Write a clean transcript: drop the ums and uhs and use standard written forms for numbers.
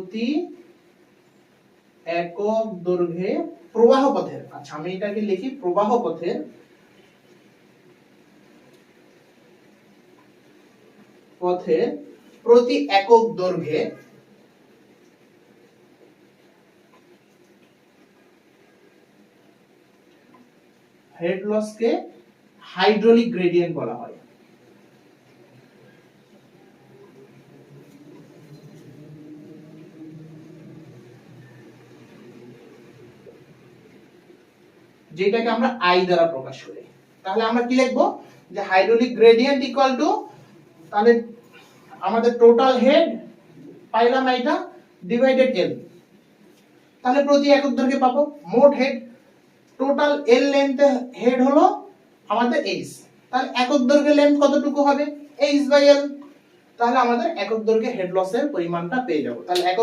প্রতি একক দৈর্ঘ্যে প্রবাহ পথের, আচ্ছা আমি এটাকে লিখি প্রবাহ পথের প্রতি একক দৈর্ঘ্যে হেড লস কে হাইড্রোলিক গ্রেডিয়েন্ট বলা হয়। যেটাকে আমরা আই দ্বারা প্রকাশ করি। তাহলে আমরা কি লিখবো, যে হাইড্রোলিক গ্রেডিয়েন্ট ইকুয়াল টু, তাহলে আমাদের টোটাল হেড পাইলাম এটা ডিভাইডেড এল, তাহলে প্রতি একক দৈর্ঘ্যে পাবো মোট হেড, টোটাল এল লেন্থ হেড হলো আমাদের এইচ, তাহলে একক দৈর্ঘ্যের লেন্থ কতটুকু হবে এইচ বাই এল, তাহলে আমাদের একক দৈর্ঘ্যে হেড লসের পরিমাণটা পেয়ে যাব। তাহলে একক